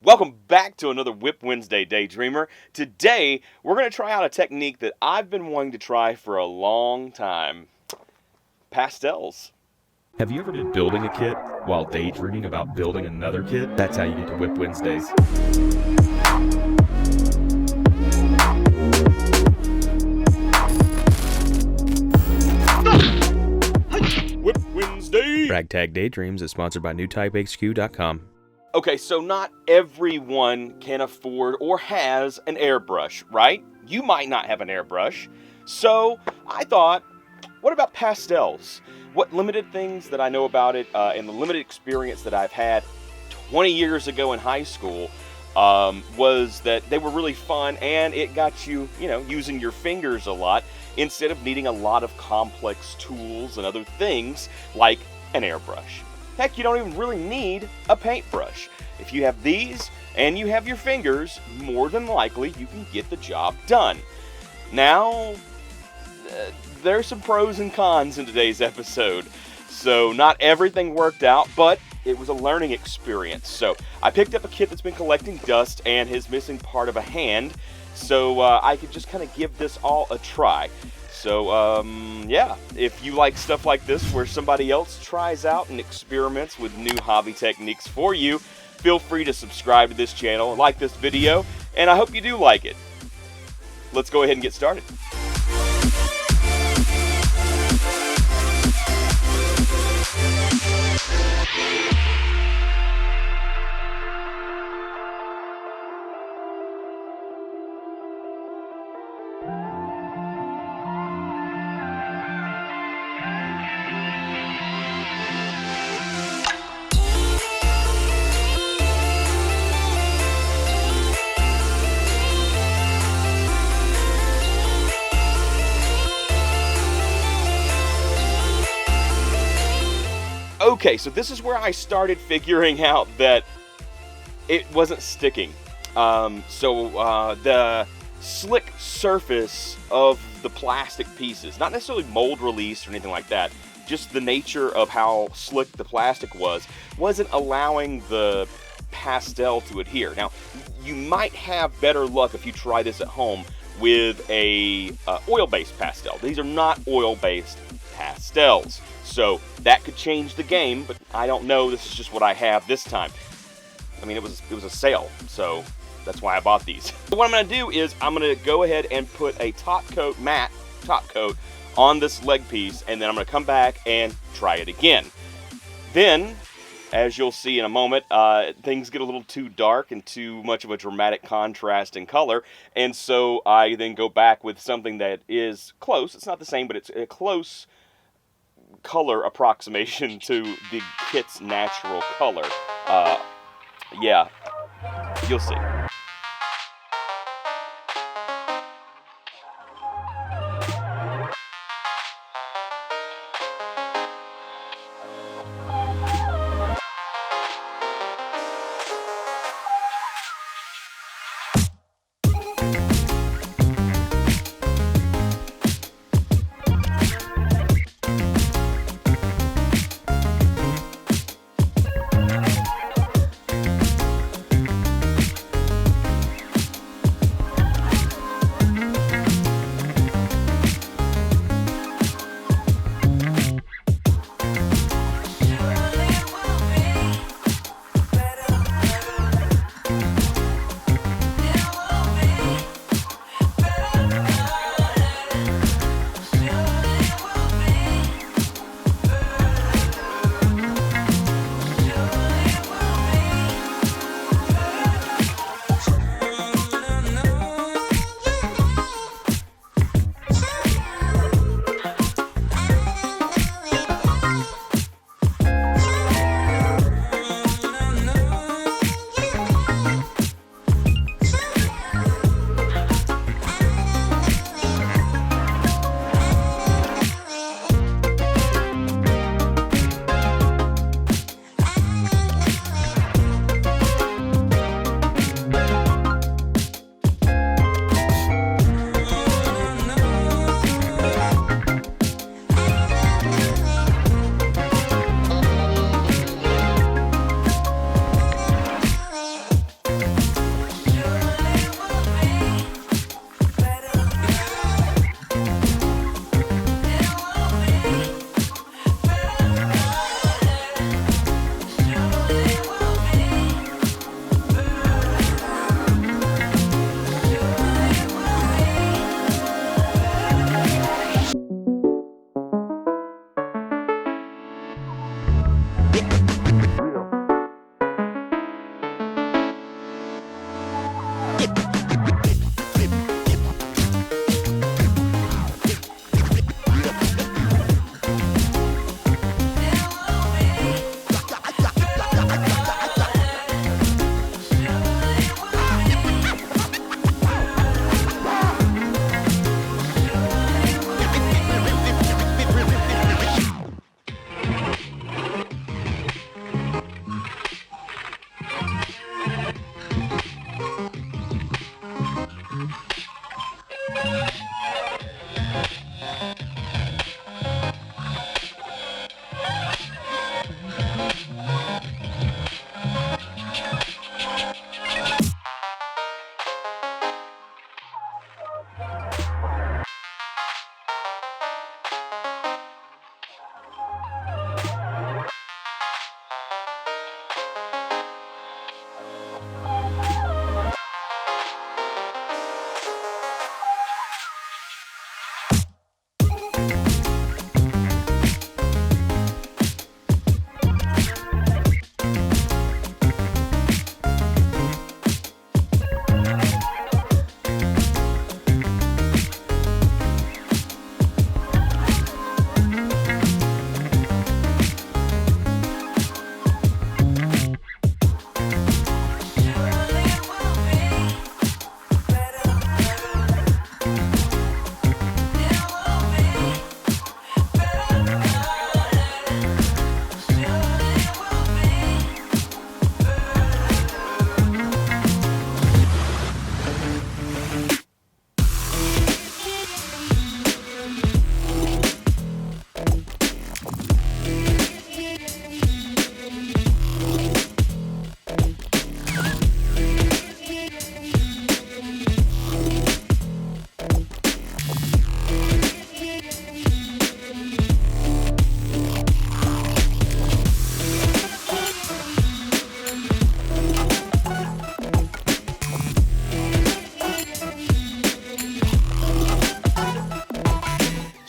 Welcome back to another WIP Wednesday, Daydreamer. Today, we're going to try out a technique that I've been wanting to try for a long time. Pastels. Have you ever been building a kit while daydreaming about building another kit? That's how you get to WIP Wednesdays. WIP Wednesday! Ragtag Daydreams is sponsored by NewTypeHQ.com. Okay, so not everyone can afford or has an airbrush, right? You might not have an airbrush. So I thought, what about pastels? What limited things that I know about it and the limited experience that I've had 20 years ago in high school was that they were really fun and it got you, using your fingers a lot instead of needing a lot of complex tools and other things like an airbrush. Heck, you don't even really need a paintbrush. If you have these and you have your fingers, more than likely you can get the job done. Now, there's some pros and cons in today's episode. So not everything worked out, but it was a learning experience. So I picked up a kit that's been collecting dust and is missing part of a hand. So I could just kind of give this all a try. So, yeah, if you like stuff like this where somebody else tries out and experiments with new hobby techniques for you, feel free to subscribe to this channel and like this video, and I hope you do like it. Let's go ahead and get started. Okay, so this is where I started figuring out that it wasn't sticking. The slick surface of the plastic pieces, not necessarily mold release or anything like that, just the nature of how slick the plastic wasn't allowing the pastel to adhere. Now, you might have better luck if you try this at home with a oil-based pastel. These are not oil-based pastels. So that could change the game, but I don't know. This is just what I have this time. I mean, it was a sale, so that's why I bought these. So what I'm going to do is I'm going to go ahead and put a matte top coat on this leg piece, and then I'm going to come back and try it again. Then, as you'll see in a moment, things get a little too dark and too much of a dramatic contrast in color, and so I then go back with something that is close. It's not the same, but it's a close color approximation to the kit's natural color. Yeah, you'll see.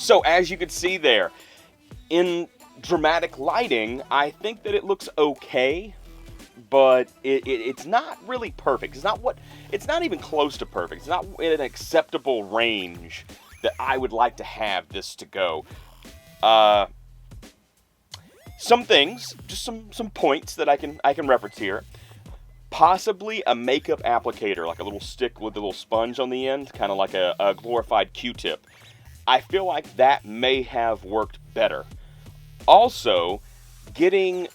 So as you can see there, in dramatic lighting, I think that it looks okay, but it's not really perfect. It's not even close to perfect. It's not in an acceptable range that I would like to have this to go. Some things, just some points that I can reference here. Possibly a makeup applicator, like a little stick with a little sponge on the end, kind of like a glorified Q-tip. I feel like that may have worked better. Also, getting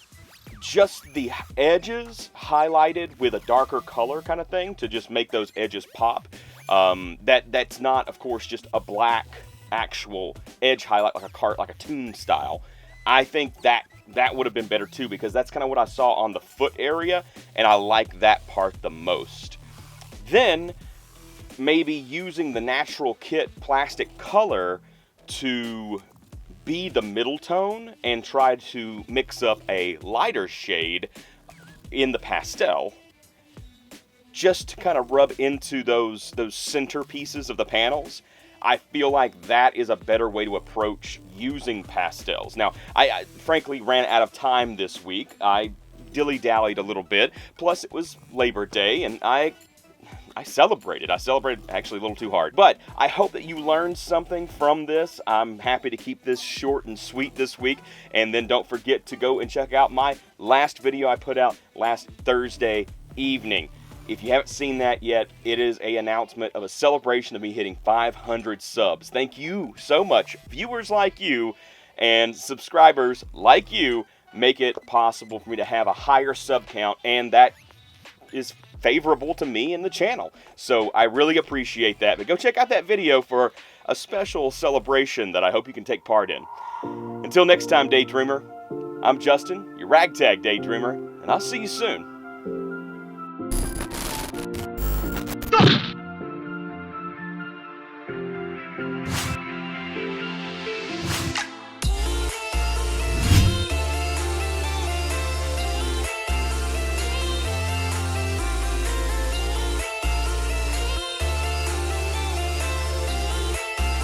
just the edges highlighted with a darker color kind of thing to just make those edges pop. That's not, of course, just a black actual edge highlight like a toon style. I think that would have been better too, because that's kind of what I saw on the foot area, and I like that part the most. Then maybe using the natural kit plastic color to be the middle tone and try to mix up a lighter shade in the pastel, just to kind of rub into those center pieces of the panels. I feel like that is a better way to approach using pastels. Now, I frankly ran out of time this week. I dilly-dallied a little bit, plus it was Labor Day, and I celebrated. I celebrated actually a little too hard. But I hope that you learned something from this. I'm happy to keep this short and sweet this week. And then don't forget to go and check out my last video I put out last Thursday evening. If you haven't seen that yet, it is an announcement of a celebration of me hitting 500 subs. Thank you so much. Viewers like you and subscribers like you make it possible for me to have a higher sub count, and that is favorable to me and the channel. So I really appreciate that. But go check out that video for a special celebration that I hope you can take part in. Until next time, Daydreamer, I'm Justin, your Ragtag Daydreamer, and I'll see you soon.